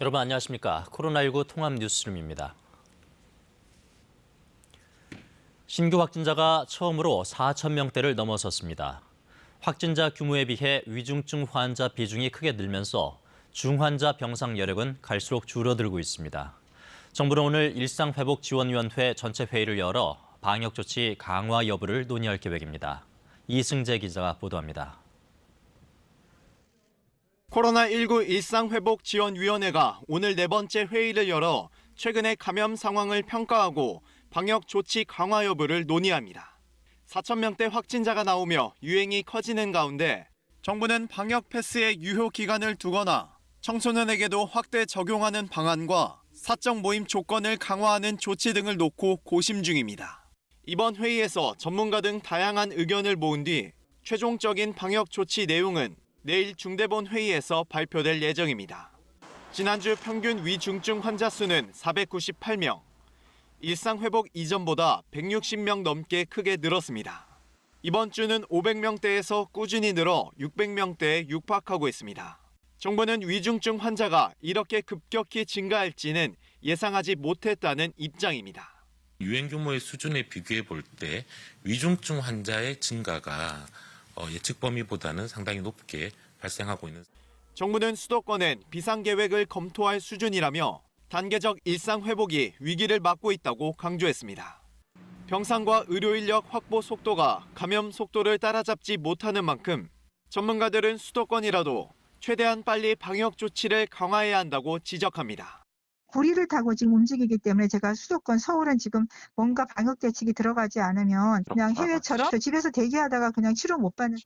여러분 안녕하십니까. 코로나19 통합 뉴스룸입니다. 신규 확진자가 처음으로 4,000명대를 넘어섰습니다. 확진자 규모에 비해 위중증 환자 비중이 크게 늘면서 중환자 병상 여력은 갈수록 줄어들고 있습니다. 정부는 오늘 일상회복지원위원회 전체 회의를 열어 방역 조치 강화 여부를 논의할 계획입니다. 이승재 기자가 보도합니다. 코로나19 일상회복지원위원회가 오늘 네 번째 회의를 열어 최근의 감염 상황을 평가하고 방역 조치 강화 여부를 논의합니다. 4,000명대 확진자가 나오며 유행이 커지는 가운데 정부는 방역 패스의 유효 기간을 두거나 청소년에게도 확대 적용하는 방안과 사적 모임 조건을 강화하는 조치 등을 놓고 고심 중입니다. 이번 회의에서 전문가 등 다양한 의견을 모은 뒤 최종적인 방역 조치 내용은 내일 중대본 회의에서 발표될 예정입니다. 지난주 평균 위중증 환자 수는 498명, 일상회복 이전보다 160명 넘게 크게 늘었습니다. 이번 주는 500명대에서 꾸준히 늘어 600명대에 육박하고 있습니다. 정부는 위중증 환자가 이렇게 급격히 증가할지는 예상하지 못했다는 입장입니다. 유행 규모의 수준에 비교해 볼 때 위중증 환자의 증가가 예측 범위보다는 상당히 높게 발생하고 있는. 정부는 수도권은 비상계획을 검토할 수준이라며 단계적 일상회복이 위기를 맞고 있다고 강조했습니다. 병상과 의료인력 확보 속도가 감염 속도를 따라잡지 못하는 만큼 전문가들은 수도권이라도 최대한 빨리 방역 조치를 강화해야 한다고 지적합니다. 고리를 타고 지금 움직이기 때문에 제가 수도권, 서울은 지금 뭔가 방역 대책이 들어가지 않으면 그냥 해외처럼 집에서 대기하다가 그냥 치료 못 받는.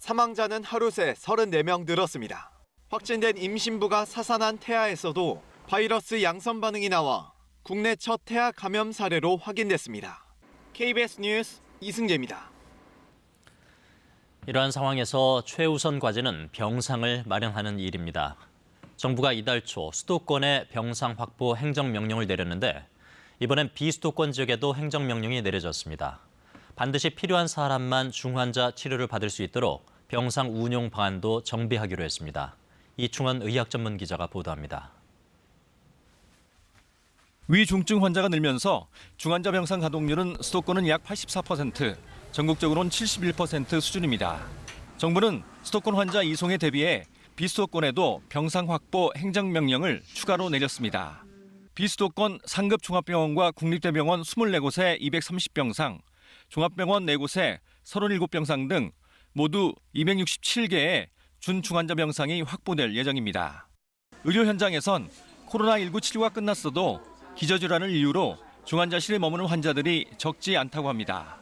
사망자는 하루 새 34명 늘었습니다. 확진된 임신부가 사산한 태아에서도 바이러스 양성 반응이 나와 국내 첫 태아 감염 사례로 확인됐습니다. KBS 뉴스 이승재입니다. 이러한 상황에서 최우선 과제는 병상을 마련하는 일입니다. 정부가 이달 초 수도권에 병상 확보 행정명령을 내렸는데 이번엔 비수도권 지역에도 행정명령이 내려졌습니다. 반드시 필요한 사람만 중환자 치료를 받을 수 있도록 병상 운용 방안도 정비하기로 했습니다. 이충원 의학전문 기자가 보도합니다. 위중증 환자가 늘면서 중환자 병상 가동률은 수도권은 약 84%, 전국적으로는 71% 수준입니다. 정부는 수도권 환자 이송에 대비해 비수도권에도 병상 확보 행정명령을 추가로 내렸습니다. 비수도권 상급 종합병원과 국립대병원 24곳에 230병상, 종합병원 4곳에 37병상 등 모두 267개의 준중환자 병상이 확보될 예정입니다. 의료 현장에선 코로나19 치료가 끝났어도 기저질환을 이유로 중환자실에 머무는 환자들이 적지 않다고 합니다.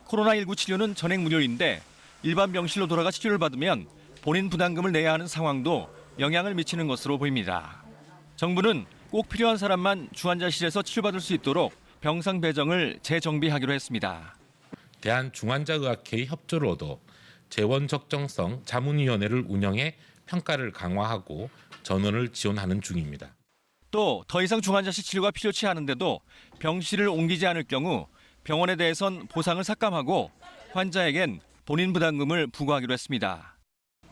코로나19 치료는 전액 무료인데 일반 병실로 돌아가 치료를 받으면 본인 부담금을 내야 하는 상황도 영향을 미치는 것으로 보입니다. 정부는 꼭 필요한 사람만 중환자실에서 치료받을 수 있도록 병상 배정을 재정비하기로 했습니다. 대한중환자의학회의 협조를 얻어 재원 적정성 자문위원회를 운영해 평가를 강화하고 전원을 지원하는 중입니다. 또 더 이상 중환자실 치료가 필요치 않은데도 병실을 옮기지 않을 경우 병원에 대해선 보상을 삭감하고 환자에겐 본인 부담금을 부과하기로 했습니다.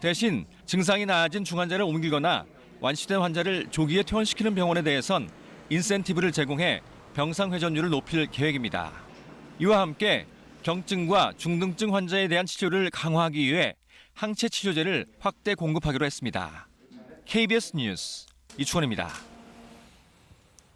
대신 증상이 나아진 중환자를 옮기거나 완치된 환자를 조기에 퇴원시키는 병원에 대해선 인센티브를 제공해 병상 회전율을 높일 계획입니다. 이와 함께 경증과 중등증 환자에 대한 치료를 강화하기 위해 항체 치료제를 확대 공급하기로 했습니다. KBS 뉴스 이충원입니다.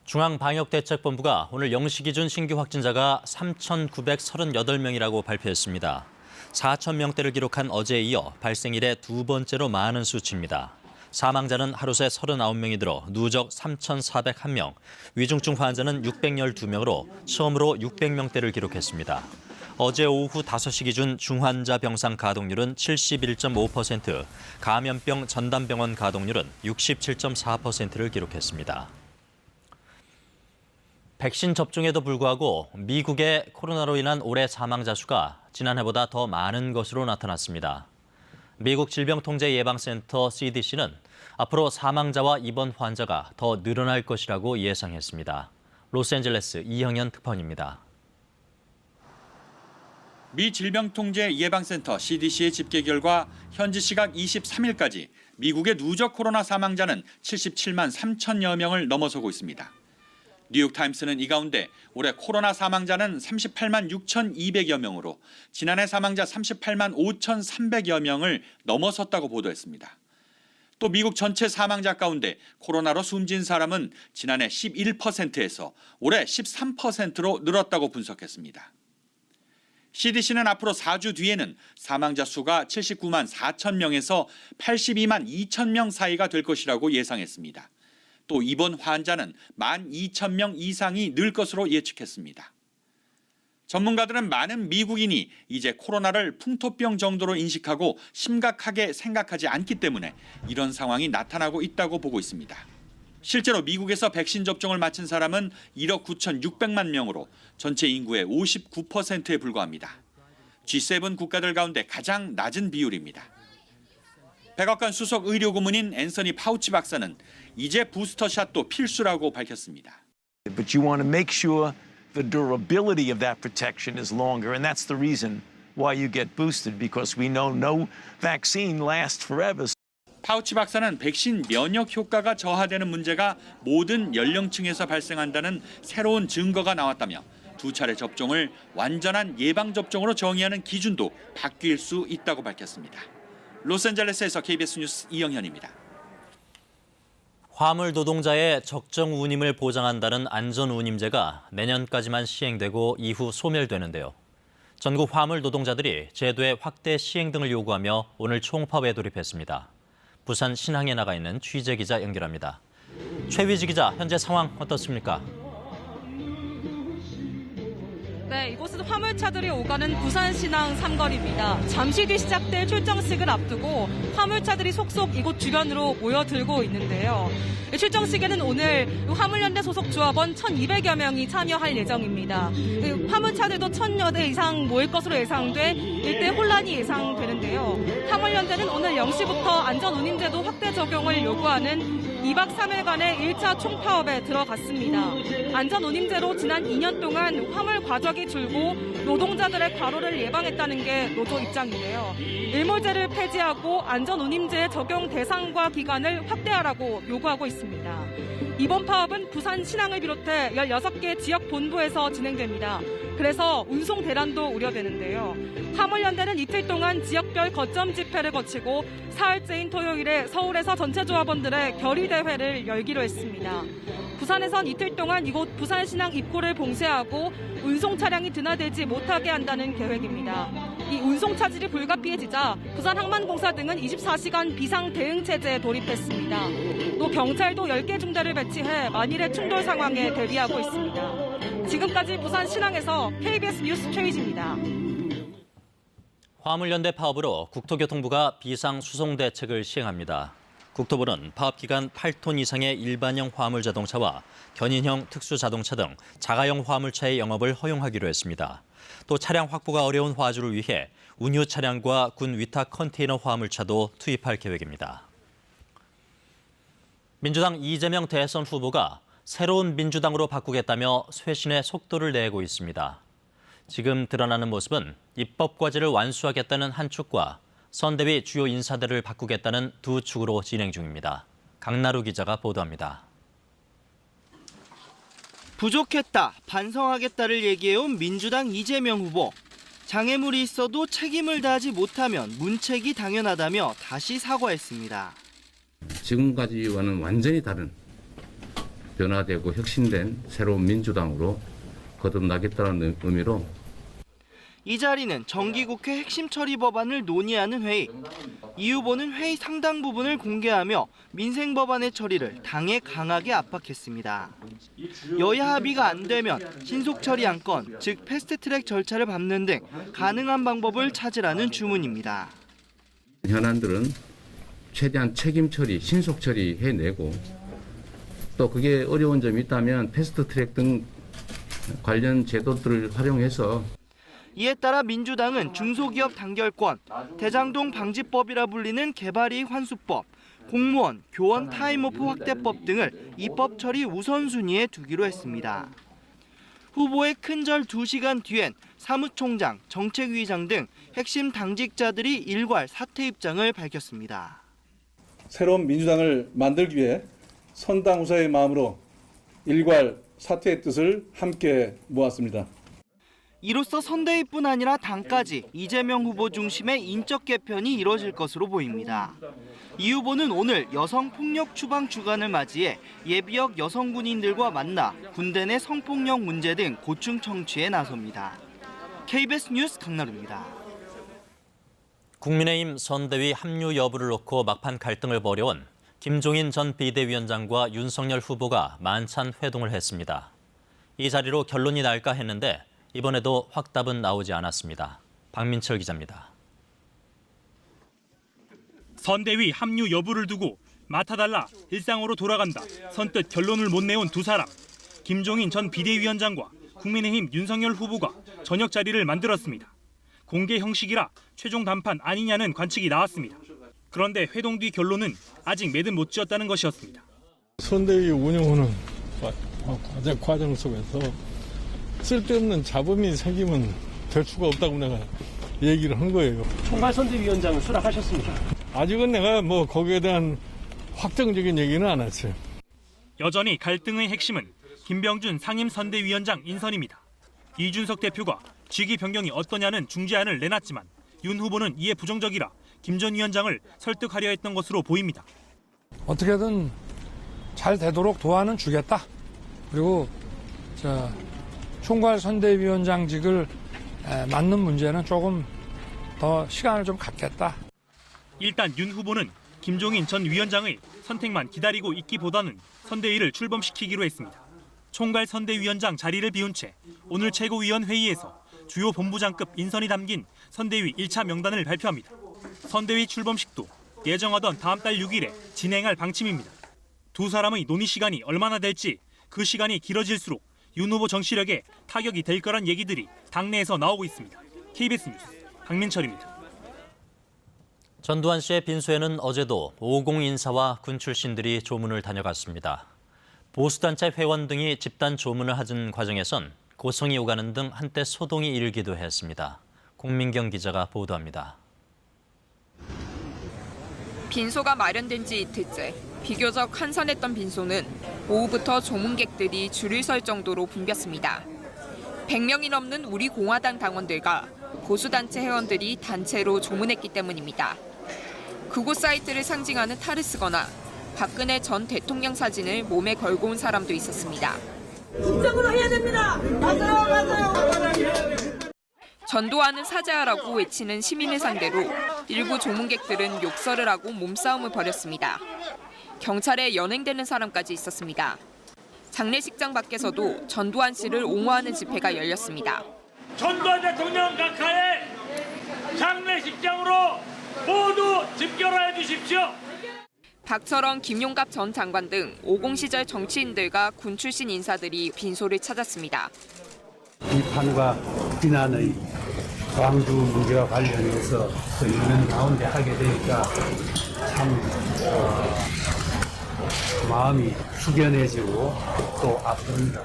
중앙방역대책본부가 오늘 0시 기준 신규 확진자가 3,938명이라고 발표했습니다. 4,000명대를 기록한 어제에 이어 발생 이래 두 번째로 많은 수치입니다. 사망자는 하루 새 39명이 들어 누적 3,401명, 위중증 환자는 612명으로 처음으로 600명대를 기록했습니다. 어제 오후 5시 기준 중환자 병상 가동률은 71.5%, 감염병 전담병원 가동률은 67.4%를 기록했습니다. 백신 접종에도 불구하고 미국의 코로나로 인한 올해 사망자 수가 지난해보다 더 많은 것으로 나타났습니다. 미국 질병통제예방센터 CDC는 앞으로 사망자와 입원 환자가 더 늘어날 것이라고 예상했습니다. 로스앤젤레스 이형현 특파원입니다. 미 질병통제예방센터 CDC의 집계 결과 현지 시각 23일까지 미국의 누적 코로나 사망자는 77만 3천여 명을 넘어서고 있습니다. 뉴욕타임스는 이 가운데 올해 코로나 사망자는 38만 6,200여 명으로 지난해 사망자 38만 5,300여 명을 넘어섰다고 보도했습니다. 또 미국 전체 사망자 가운데 코로나로 숨진 사람은 지난해 11%에서 올해 13%로 늘었다고 분석했습니다. CDC는 앞으로 4주 뒤에는 사망자 수가 79만 4천 명에서 82만 2천 명 사이가 될 것이라고 예상했습니다. 또 입원 환자는 1만 2천 명 이상이 늘 것으로 예측했습니다. 전문가들은 많은 미국인이 이제 코로나를 풍토병 정도로 인식하고 심각하게 생각하지 않기 때문에 이런 상황이 나타나고 있다고 보고 있습니다. 실제로 미국에서 백신 접종을 마친 사람은 1억 9,600만 명으로 전체 인구의 59%에 불과합니다. G7 국가들 가운데 가장 낮은 비율입니다. 백악관 수석 의료고문인 앤서니 파우치 박사는 이제 부스터샷도 필수라고 밝혔습니다. But you want to make sure the durability of that protection is longer, and that's the reason why you get boosted, because we know no vaccine lasts forever. 파우치 박사는 백신 면역 효과가 저하되는 문제가 모든 연령층에서 발생한다는 새로운 증거가 나왔다며 두 차례 접종을 완전한 예방접종으로 정의하는 기준도 바뀔 수 있다고 밝혔습니다. 로스앤젤레스에서 KBS 뉴스 이영현입니다. 화물 노동자의 적정 운임을 보장한다는 안전운임제가 내년까지만 시행되고 이후 소멸되는데요. 전국 화물 노동자들이 제도의 확대 시행 등을 요구하며 오늘 총파업에 돌입했습니다. 부산 신항에 나가 있는 취재 기자 연결합니다. 최위지 기자, 현재 상황 어떻습니까? 네, 이곳은 화물차들이 오가는 부산 신항 삼거리입니다. 잠시 뒤 시작될 출정식을 앞두고 화물차들이 속속 이곳 주변으로 모여들고 있는데요. 출정식에는 오늘 화물연대 소속 조합원 1,200여 명이 참여할 예정입니다. 화물차들도 1,000여 대 이상 모일 것으로 예상돼 일대 혼란이 예상되는데요. 화물연대는 오늘 0시부터 안전운임제도 확대 적용을 요구하는 2박 3일간의 1차 총파업에 들어갔습니다. 안전운임제로 지난 2년 동안 화물 과적이 줄고 노동자들의 과로를 예방했다는 게 노조 입장인데요. 일몰제를 폐지하고 안전운임제 적용 대상과 기간을 확대하라고 요구하고 있습니다. 이번 파업은 부산 신항을 비롯해 16개 지역 본부에서 진행됩니다. 그래서 운송 대란도 우려되는데요. 화물연대는 이틀 동안 지역별 거점 집회를 거치고 사흘째인 토요일에 서울에서 전체 조합원들의 결의대회를 열기로 했습니다. 부산에선 이틀 동안 이곳 부산신항 입구를 봉쇄하고 운송 차량이 드나들지 못하게 한다는 계획입니다. 이 운송 차질이 불가피해지자 부산항만공사 등은 24시간 비상 대응 체제에 돌입했습니다. 또 경찰도 10개 중대를 배치해 만일의 충돌 상황에 대비하고 있습니다. 지금까지 부산 신항에서 KBS 뉴스 최위지입니다. 화물연대 파업으로 국토교통부가 비상수송 대책을 시행합니다. 국토부는 파업 기간 8톤 이상의 일반형 화물 자동차와 견인형 특수자동차 등 자가용 화물차의 영업을 허용하기로 했습니다. 또 차량 확보가 어려운 화주를 위해 운유 차량과 군 위탁 컨테이너 화물차도 투입할 계획입니다. 민주당 이재명 대선 후보가 새로운 민주당으로 바꾸겠다며 쇄신의 속도를 내고 있습니다. 지금 드러나는 모습은 입법 과제를 완수하겠다는 한 축과 선대위 주요 인사들을 바꾸겠다는 두 축으로 진행 중입니다. 강나루 기자가 보도합니다. 부족했다, 반성하겠다를 얘기해온 민주당 이재명 후보. 장애물이 있어도 책임을 다하지 못하면 문책이 당연하다며 다시 사과했습니다. 지금까지와는 완전히 다른 변화되고 혁신된 새로운 민주당으로 거듭나겠다는 의미로 이 자리는 정기국회 핵심 처리 법안을 논의하는 회의. 이 후보는 회의 상당 부분을 공개하며 민생 법안의 처리를 당에 강하게 압박했습니다. 여야 합의가 안 되면 신속 처리 안건, 즉 패스트트랙 절차를 밟는 등 가능한 방법을 찾으라는 주문입니다. 현안들은 최대한 책임 처리, 신속 처리해내고 또 그게 어려운 점이 있다면 패스트트랙 등 관련 제도들을 활용해서 이에 따라 민주당은 중소기업 단결권, 대장동 방지법이라 불리는 개발이익 환수법, 공무원, 교원 타임오프 확대법 등을 입법 처리 우선순위에 두기로 했습니다. 후보의 큰절 2시간 뒤엔 사무총장, 정책위의장 등 핵심 당직자들이 일괄 사퇴 입장을 밝혔습니다. 새로운 민주당을 만들기 위해 선당우사의 마음으로 일괄 사퇴의 뜻을 함께 모았습니다. 이로써 선대위뿐 아니라 당까지 이재명 후보 중심의 인적 개편이 이뤄질 것으로 보입니다. 이 후보는 오늘 여성폭력 추방 주간을 맞이해 예비역 여성 군인들과 만나 군대 내 성폭력 문제 등 고충 청취에 나섭니다. KBS 뉴스 강나루입니다. 국민의힘 선대위 합류 여부를 놓고 막판 갈등을 벌여온 김종인 전 비대위원장과 윤석열 후보가 만찬 회동을 했습니다. 이 자리로 결론이 날까 했는데 이번에도 확답은 나오지 않았습니다. 박민철 기자입니다. 선대위 합류 여부를 두고 맡아달라 일상으로 돌아간다 선뜻 결론을 못 내온 두 사람. 김종인 전 비대위원장과 국민의힘 윤석열 후보가 저녁 자리를 만들었습니다. 공개 형식이라 최종 단판 아니냐는 관측이 나왔습니다. 그런데 회동 뒤 결론은 아직 매듭 못 지었다는 것이었습니다. 선대위 운영하는 과정 속에서 쓸데없는 잡음이 생기면 될 수가 없다고 내가 얘기를 한 거예요. 총괄 선대위원장은 수락하셨습니까? 아직은 내가 거기에 대한 확정적인 얘기는 안 했어요. 여전히 갈등의 핵심은 김병준 상임선대위원장 인선입니다. 이준석 대표가 직위 변경이 어떠냐는 중재안을 내놨지만 윤 후보는 이에 부정적이라 김 전 위원장을 설득하려 했던 것으로 보입니다. 어떻게든 잘 되도록 도와는 주겠다. 그리고 총괄 선대위원장직을 맡는 문제는 조금 더 시간을 좀 갖겠다. 일단 윤 후보는 김종인 전 위원장의 선택만 기다리고 있기보다는 선대위를 출범시키기로 했습니다. 총괄 선대위원장 자리를 비운 채 오늘 최고위원 회의에서 주요 본부장급 인선이 담긴 선대위 1차 명단을 발표합니다. 선대위 출범식도 예정하던 다음 달 6일에 진행할 방침입니다. 두 사람의 논의 시간이 얼마나 될지 그 시간이 길어질수록 윤 후보 정치력에 타격이 될 거란 얘기들이 당내에서 나오고 있습니다. KBS 뉴스 박민철입니다. 전두환 씨의 빈소에는 어제도 50 인사와 군 출신들이 조문을 다녀갔습니다. 보수단체 회원 등이 집단 조문을 하는 과정에선 고성이 오가는 등 한때 소동이 일기도 했습니다. 공민경 기자가 보도합니다. 빈소가 마련된 지 이틀째. 비교적 한산했던 빈소는 오후부터 조문객들이 줄을 설 정도로 붐볐습니다. 100명이 넘는 우리 공화당 당원들과 보수단체 회원들이 단체로 조문했기 때문입니다. 그곳 사이트를 상징하는 탈을 쓰거나 박근혜 전 대통령 사진을 몸에 걸고 온 사람도 있었습니다. 진정으로 해야 됩니다. 맞아요. 전두환은 사죄하라고 외치는 시민을 상대로 일부 조문객들은 욕설을 하고 몸싸움을 벌였습니다. 경찰에 연행되는 사람까지 있었습니다. 장례식장 밖에서도 전두환 씨를 옹호하는 집회가 열렸습니다. 전두환 대통령 각하의 장례식장으로 모두 집결해 주십시오. 박철원, 김용갑 전 장관 등 50 시절 정치인들과 군 출신 인사들이 빈소를 찾았습니다. 비판과 비난의 광주 문제와 관련해서 또 있는 가운데 하게 되니까 참 마음이 숙연해지고 또 아픕니다.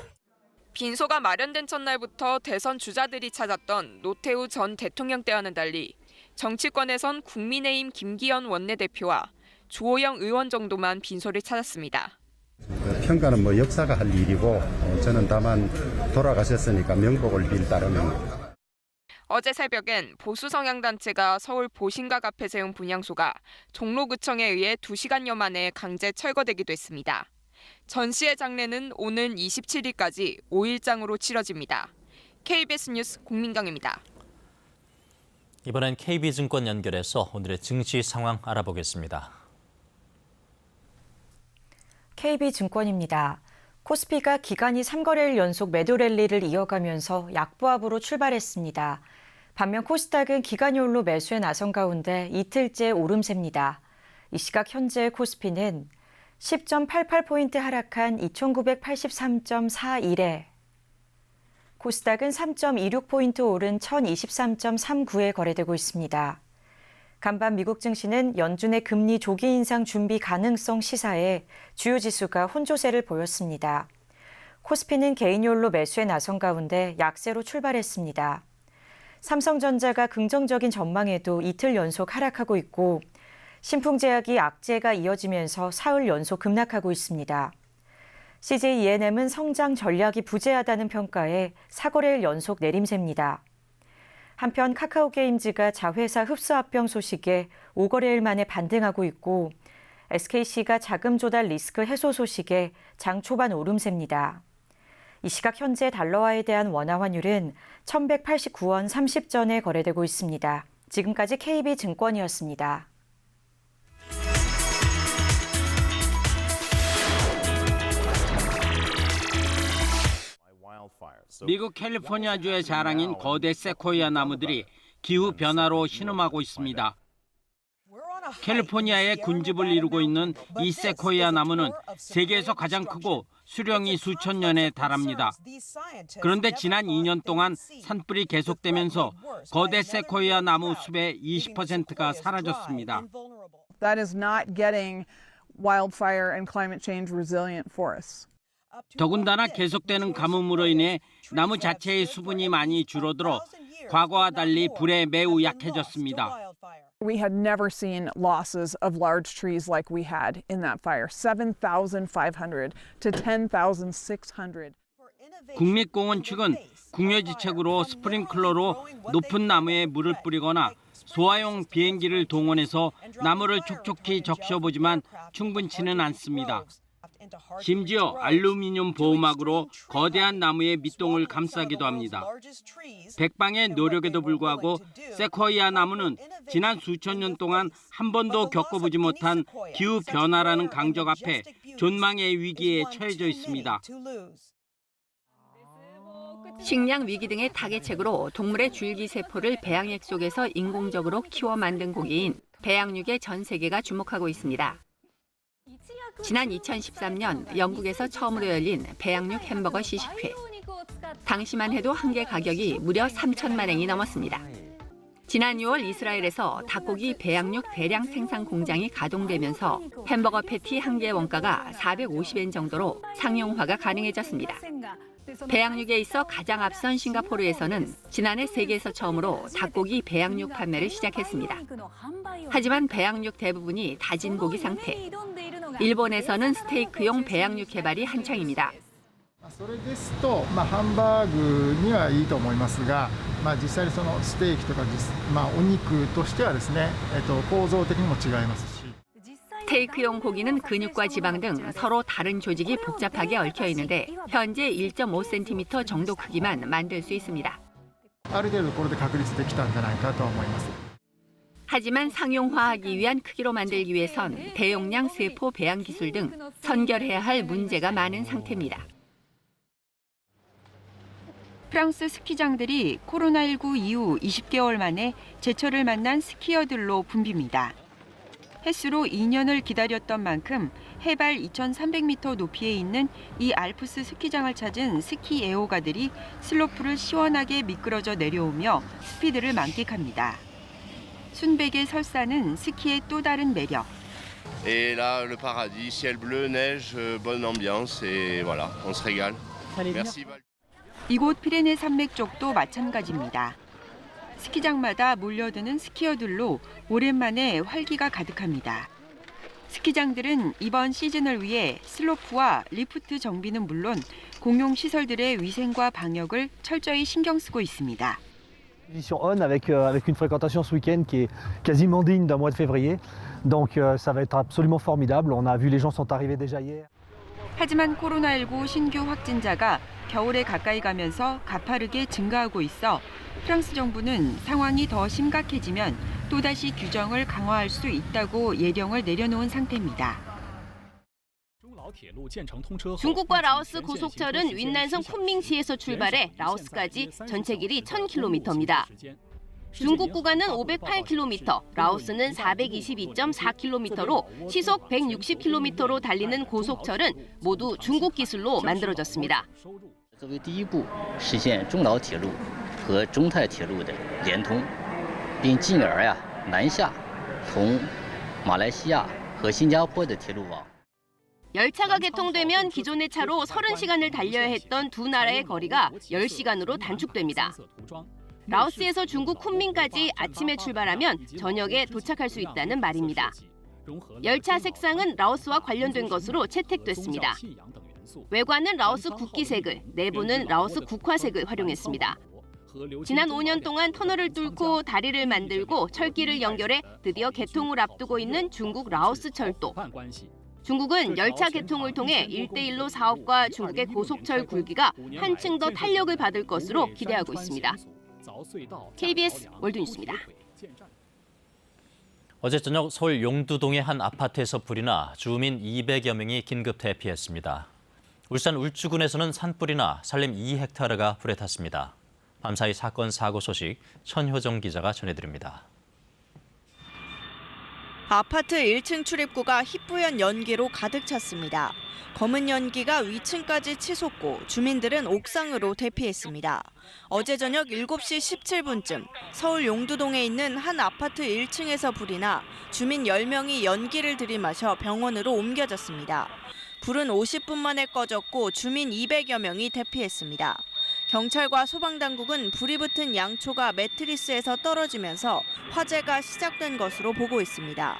빈소가 마련된 첫날부터 대선 주자들이 찾았던 노태우 전 대통령 때와는 달리 정치권에선 국민의힘 김기현 원내대표와 주호영 의원 정도만 빈소를 찾았습니다. 평가는 역사가 할 일이고 저는 다만 돌아가셨으니까 명복을 빌 따름입니다. 어제 새벽엔 보수 성향단체가 서울 보신각 앞에 세운 분향소가 종로구청에 의해 2시간여 만에 강제 철거되기도 했습니다. 전 씨의 장례는 오는 27일까지 5일장으로 치러집니다. KBS 뉴스 공민경입니다. 이번엔 KB증권 연결해서 오늘의 증시 상황 알아보겠습니다. KB증권입니다. 코스피가 기간이 3거래일 연속 매도 랠리를 이어가면서 약보합으로 출발했습니다. 반면 코스닥은 기간요일로 매수에 나선 가운데 이틀째 오름세입니다. 이 시각 현재 코스피는 10.88포인트 하락한 2983.41에 코스닥은 3.26포인트 오른 1023.39에 거래되고 있습니다. 간밤 미국 증시는 연준의 금리 조기 인상 준비 가능성 시사에 주요 지수가 혼조세를 보였습니다. 코스피는 개인요일로 매수에 나선 가운데 약세로 출발했습니다. 삼성전자가 긍정적인 전망에도 이틀 연속 하락하고 있고 신풍 제약이 악재가 이어지면서 사흘 연속 급락하고 있습니다. CJ E&M은 성장 전략이 부재하다는 평가에 사거래일 연속 내림세입니다. 한편 카카오게임즈가 자회사 흡수 합병 소식에 5거래일 만에 반등하고 있고 SKC가 자금 조달 리스크 해소 소식에 장 초반 오름세입니다. 이 시각 현재 달러화에 대한 원화 환율은 1,189원 30전에 거래되고 있습니다. 지금까지 KB증권이었습니다. 미국 캘리포니아주의 자랑인 거대 세코이아 나무들이 기후 변화로 신음하고 있습니다. 캘리포니아에 군집을 이루고 있는 이 세코이아 나무는 세계에서 가장 크고 수령이 수천 년에 달합니다. 그런데 지난 2년 동안 산불이 계속되면서 거대 세코이아 나무 숲의 20%가 사라졌습니다. That is not getting wildfire and climate change resilient forests. 더군다나 계속되는 가뭄으로 인해 나무 자체의 수분이 많이 줄어들어 과거와 달리 불에 매우 약해졌습니다. We had never seen losses of large trees like we had in that fire. 7,500 to 10,600. 국립공원 측은 궁여지책으로 스프링클러로 높은 나무에 물을 뿌리거나 소화용 비행기를 동원해서 나무를 촉촉히 적셔보지만 충분치는 않습니다. 심지어 알루미늄 보호막으로 거대한 나무의 밑동을 감싸기도 합니다. 백방의 노력에도 불구하고 세코이아 나무는 지난 수천 년 동안 한 번도 겪어보지 못한 기후 변화라는 강적 앞에 존망의 위기에 처해져 있습니다. 식량 위기 등의 타개책으로 동물의 줄기세포를 배양액 속에서 인공적으로 키워 만든 고기인 배양육에 전 세계가 주목하고 있습니다. 지난 2013년 영국에서 처음으로 열린 배양육 햄버거 시식회. 당시만 해도 한 개 가격이 무려 3천만 엔이 넘었습니다. 지난 6월 이스라엘에서 닭고기 배양육 대량 생산 공장이 가동되면서 햄버거 패티 한 개 원가가 450엔 정도로 상용화가 가능해졌습니다. 배양육에 있어 가장 앞선 싱가포르에서는 지난해 세계에서 처음으로 닭고기 배양육 판매를 시작했습니다. 하지만 배양육 대부분이 다진 고기 상태. 일본에서는 스테이크용 배양육 개발이 한창입니다. それですと、ハンバーグにはいいと思いますが、実際そのステーキとかお肉としてはですね、構造的にも違いますし。 스테이크용 고기는 근육과 지방 등 서로 다른 조직이 복잡하게 얽혀 있는데 현재 1.5cm 정도 크기만 만들 수 있습니다. ある程度これで確立できたんじゃないかと思います。 하지만 상용화하기 위한 크기로 만들기 위해선 대용량 세포 배양 기술 등 선결해야 할 문제가 많은 상태입니다. 프랑스 스키장들이 코로나19 이후 20개월 만에 제철을 만난 스키어들로 붐빕니다. 햇수로 2년을 기다렸던 만큼 해발 2,300m 높이에 있는 이 알프스 스키장을 찾은 스키 애호가들이 슬로프를 시원하게 미끄러져 내려오며 스피드를 만끽합니다. 순백의 설사는 스키의 또 다른 매력. Et là, le paradis, ciel bleu, neige, bonne ambiance et voilà, on se régale. Merci. 이곳 피레네 산맥 쪽도 마찬가지입니다. 스키장마다 몰려드는 스키어들로 오랜만에 활기가 가득합니다. 스키장들은 이번 시즌을 위해 슬로프와 리프트 정비는 물론 공용 시설들의 위생과 방역을 철저히 신경 쓰고 있습니다. Position on avec une fréquentation ce week-end qui est quasiment digne d'un mois de février. Donc ça va être absolument formidable. On a vu les gens sont arrivés déjà hier. 하지만 코로나19 신규 확진자가 겨울에 가까이 가면서 가파르게 증가하고 있어 프랑스 정부는 상황이 더 심각해지면 또다시 규정을 강화할 수 있다고 예령을 내려놓은 상태입니다. 중국과 라오스 고속철은 윈난성 쿤밍시에서 출발해 라오스까지 전체 길이 1,000km입니다. 중국 구간은 508km, 라오스는 422.4km로 시속 160km로 달리는 고속철은 모두 중국 기술로 만들어졌습니다. 作为第一步实现中老铁路和中泰铁路的连通，并进而南下从马来西亚和新加坡的铁路网。 열차가 개통되면 기존의 차로 30시간을 달려야 했던 두 나라의 거리가 10시간으로 단축됩니다. 라오스에서 중국 쿤밍까지 아침에 출발하면 저녁에 도착할 수 있다는 말입니다. 열차 색상은 라오스와 관련된 것으로 채택됐습니다. 외관은 라오스 국기색을, 내부는 라오스 국화색을 활용했습니다. 지난 5년 동안 터널을 뚫고 다리를 만들고 철길을 연결해 드디어 개통을 앞두고 있는 중국 라오스 철도. 중국은 열차 개통을 통해 1대1로 사업과 중국의 고속철 굴기가 한층 더 탄력을 받을 것으로 기대하고 있습니다. KBS 월드뉴스입니다. 어제 저녁 서울 용두동의 한 아파트에서 불이 나 주민 200여 명이 긴급 대피했습니다. 울산 울주군에서는 산불이 나 산림 2헥타르가 불에 탔습니다. 밤사이 사건 사고 소식 천효정 기자가 전해드립니다. 아파트 1층 출입구가 희뿌연 연기로 가득 찼습니다. 검은 연기가 위층까지 치솟고 주민들은 옥상으로 대피했습니다. 어제 저녁 7시 17분쯤 서울 용두동에 있는 한 아파트 1층에서 불이 나 주민 10명이 연기를 들이마셔 병원으로 옮겨졌습니다. 불은 50분 만에 꺼졌고 주민 200여 명이 대피했습니다. 경찰과 소방당국은 불이 붙은 양초가 매트리스에서 떨어지면서 화재가 시작된 것으로 보고 있습니다.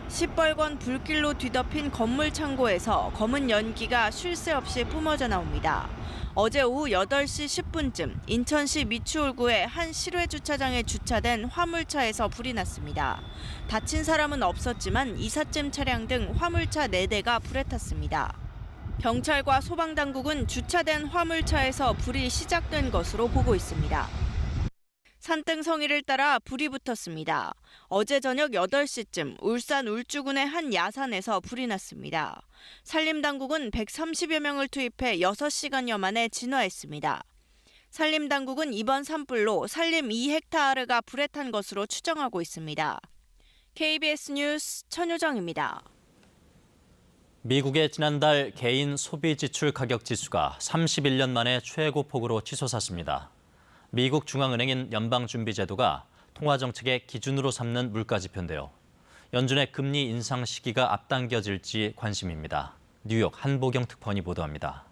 시뻘건 불길로 뒤덮인 건물 창고에서 검은 연기가 쉴 새 없이 뿜어져 나옵니다. 어제 오후 8시 10분쯤 인천시 미추홀구의 한 실외 주차장에 주차된 화물차에서 불이 났습니다. 다친 사람은 없었지만 이삿짐 차량 등 화물차 4대가 불에 탔습니다. 경찰과 소방당국은 주차된 화물차에서 불이 시작된 것으로 보고 있습니다. 산등성이를 따라 불이 붙었습니다. 어제 저녁 8시쯤 울산 울주군의 한 야산에서 불이 났습니다. 산림당국은 130여 명을 투입해 6시간여 만에 진화했습니다. 산림당국은 이번 산불로 산림 2헥타르가 불에 탄 것으로 추정하고 있습니다. KBS 뉴스 천효정입니다. 미국의 지난달 개인 소비 지출 가격 지수가 31년 만에 최고 폭으로 치솟았습니다. 미국 중앙은행인 연방준비제도가 통화정책의 기준으로 삼는 물가지표인데요. 연준의 금리 인상 시기가 앞당겨질지 관심입니다. 뉴욕 한보경 특파원이 보도합니다.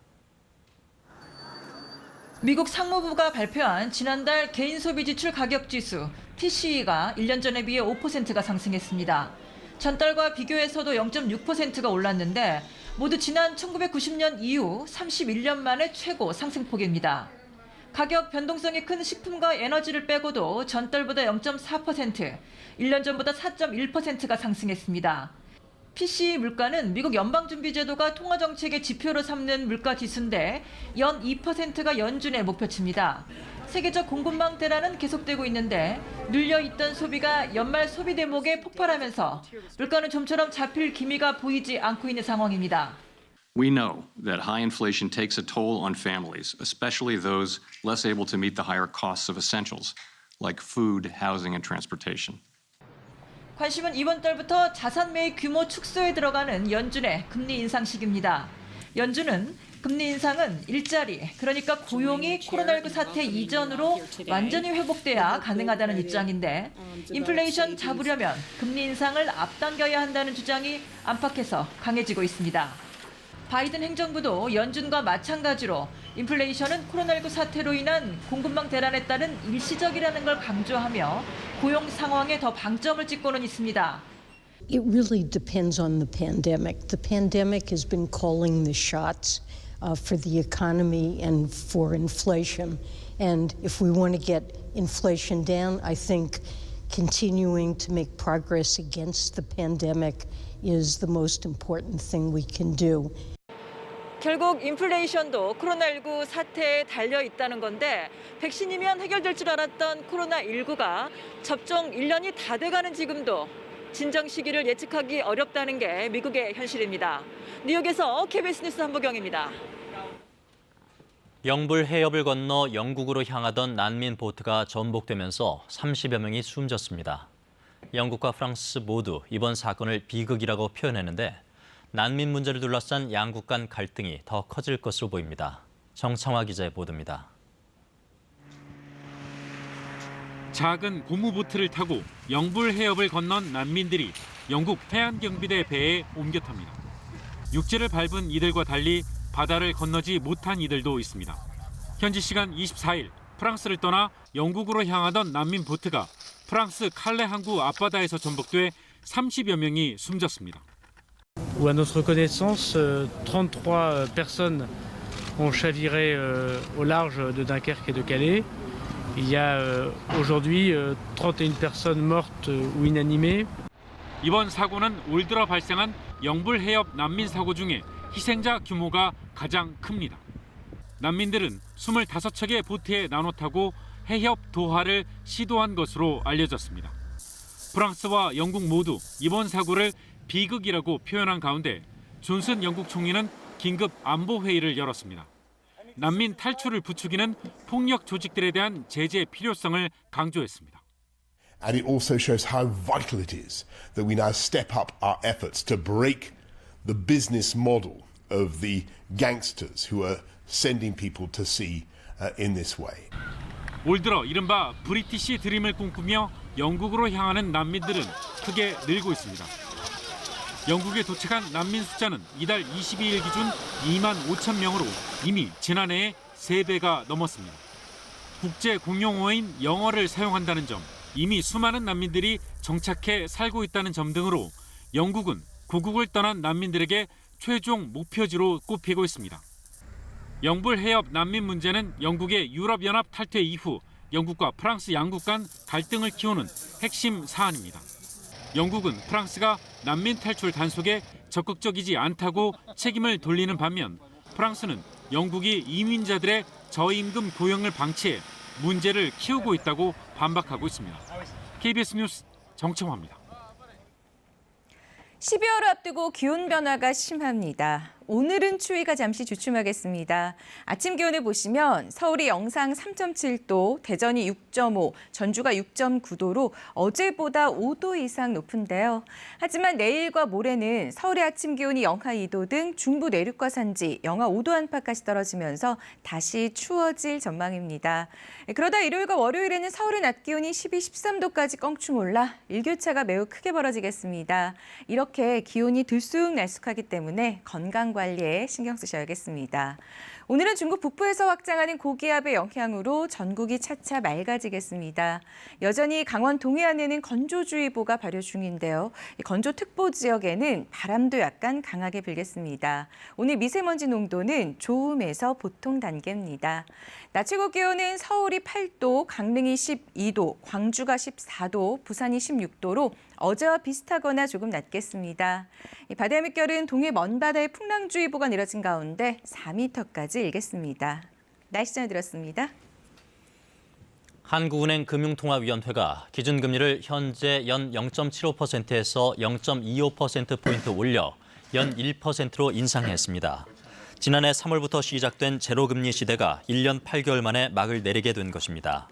미국 상무부가 발표한 지난달 개인 소비 지출 가격 지수 PCE가 1년 전에 비해 5%가 상승했습니다. 전달과 비교해서도 0.6%가 올랐는데 모두 지난 1990년 이후 31년 만에 최고 상승폭입니다. 가격 변동성이 큰 식품과 에너지를 빼고도 전달보다 0.4%, 1년 전보다 4.1%가 상승했습니다. PCE 물가는 미국 연방준비제도가 통화정책의 지표로 삼는 물가 지수인데 연 2%가 연준의 목표치입니다. 세계적 공급망 대란은 계속되고 있는데 눌려있던 소비가 연말 소비 대목에 폭발하면서 물가는 좀처럼 잡힐 기미가 보이지 않고 있는 상황입니다. We know that high inflation takes a toll on families, especially those less able to meet the higher costs of essentials like food, housing, and transportation. 관심은 이번 달부터 자산 매입 규모 축소에 들어가는 연준의 금리 인상 시기입니다. 연준은 금리 인상은 일자리, 그러니까 고용이 코로나19 사태 이전으로 완전히 회복돼야 가능하다는 입장인데 인플레이션 잡으려면 금리 인상을 앞당겨야 한다는 주장이 안팎에서 강해지고 있습니다. 바이든 행정부도 연준과 마찬가지로 인플레이션은 코로나19 사태로 인한 공급망 대란에 따른 일시적이라는 걸 강조하며 고용 상황에 더 방점을 찍고는 있습니다. It really depends on the pandemic. The pandemic has been calling the shots for the economy and for inflation. And if we want to get inflation down, I think continuing to make progress against the pandemic is the most important thing we can do. 결국 인플레이션도 코로나19 사태에 달려 있다는 건데 백신이면 해결될 줄 알았던 코로나19가 접종 1년이 다 돼가는 지금도 진정 시기를 예측하기 어렵다는 게 미국의 현실입니다. 뉴욕에서 KBS 뉴스 한보경입니다. 영불 해협을 건너 영국으로 향하던 난민 보트가 전복되면서 30여 명이 숨졌습니다. 영국과 프랑스 모두 이번 사건을 비극이라고 표현했는데 난민 문제를 둘러싼 양국 간 갈등이 더 커질 것으로 보입니다. 정창화 기자의 보도입니다. 작은 고무보트를 타고 영불 해협을 건넌 난민들이 영국 해안경비대 배에 옮겨 탑니다. 육지를 밟은 이들과 달리 바다를 건너지 못한 이들도 있습니다. 현지 시간 24일 프랑스를 떠나 영국으로 향하던 난민 보트가 프랑스 칼레 항구 앞바다에서 전복돼 30여 명이 숨졌습니다. Où à notre connaissance, 33 personnes ont chaviré au large de Dunkerque et de Calais. Il y a aujourd'hui 31 personnes mortes ou inanimées. 이번 사고는 올 들어 발생한 영불 해협 난민 사고 중에 희생자 규모가 가장 큽니다. 난민들은 25척의 보트에 나눠 타고 해협 도하를 시도한 것으로 알려졌습니다. 프랑스와 영국 모두 이번 사고를 비극이라고 표현한 가운데 존슨 영국 총리는 긴급 안보 회의를 열었습니다. 난민 탈출을 부추기는 폭력 조직들에 대한 제재 필요성을 강조했습니다. And it also shows how vital it is that we now step up our efforts to break the business model of the gangsters who are sending people to sea in this way. 올 들어 이른바 브리티시 드림을 꿈꾸며 영국으로 향하는 난민들은 크게 늘고 있습니다. 영국에 도착한 난민 숫자는 이달 22일 기준 2만 5천 명으로 이미 지난해의 3배가 넘었습니다. 국제 공용어인 영어를 사용한다는 점, 이미 수많은 난민들이 정착해 살고 있다는 점 등으로 영국은 고국을 떠난 난민들에게 최종 목표지로 꼽히고 있습니다. 영불 해협 난민 문제는 영국의 유럽연합 탈퇴 이후 영국과 프랑스 양국 간 갈등을 키우는 핵심 사안입니다. 영국은 프랑스가 난민 탈출 단속에 적극적이지 않다고 책임을 돌리는 반면 프랑스는 영국이 이민자들의 저임금 고용을 방치해 문제를 키우고 있다고 반박하고 있습니다. KBS 뉴스 정청화입니다. 12월을 앞두고 기온 변화가 심합니다. 오늘은 추위가 잠시 주춤하겠습니다. 아침 기온을 보시면 서울이 영상 3.7도, 대전이 6.5, 전주가 6.9도로 어제보다 5도 이상 높은데요. 하지만 내일과 모레는 서울의 아침 기온이 영하 2도 등 중부 내륙과 산지 영하 5도 안팎까지 떨어지면서 다시 추워질 전망입니다. 그러다 일요일과 월요일에는 서울의 낮 기온이 12, 13도까지 껑충 올라 일교차가 매우 크게 벌어지겠습니다. 이렇게 기온이 들쑥날쑥하기 때문에 건강 관리에 신경 쓰셔야겠습니다. 오늘은 중국 북부에서 확장하는 고기압의 영향으로 전국이 차차 맑아지겠습니다. 여전히 강원 동해안에는 건조주의보가 발효 중인데요. 건조특보 지역에는 바람도 약간 강하게 불겠습니다. 오늘 미세먼지 농도는 좋음에서 보통 단계입니다. 낮 최고 기온은 서울이 8도, 강릉이 12도, 광주가 14도, 부산이 16도로 어제와 비슷하거나 조금 낮겠습니다. 바다의 물결은 동해 먼바다에 풍랑주의보가 내려진 가운데 4m까지 일겠습니다. 날씨 전해드렸습니다. 한국은행 금융통화위원회가 기준금리를 현재 연 0.75%에서 0.25%포인트 올려 연 1%로 인상했습니다. 지난해 3월부터 시작된 제로금리 시대가 1년 8개월 만에 막을 내리게 된 것입니다.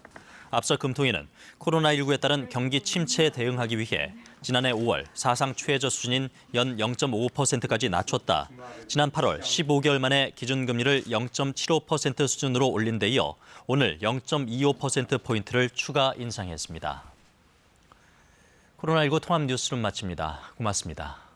앞서 금통위는 코로나19에 따른 경기 침체에 대응하기 위해 지난해 5월 사상 최저 수준인 연 0.5%까지 낮췄다. 지난 8월 15개월 만에 기준금리를 0.75% 수준으로 올린 데 이어 오늘 0.25%포인트를 추가 인상했습니다. 코로나19 통합 뉴스룸 마칩니다. 고맙습니다.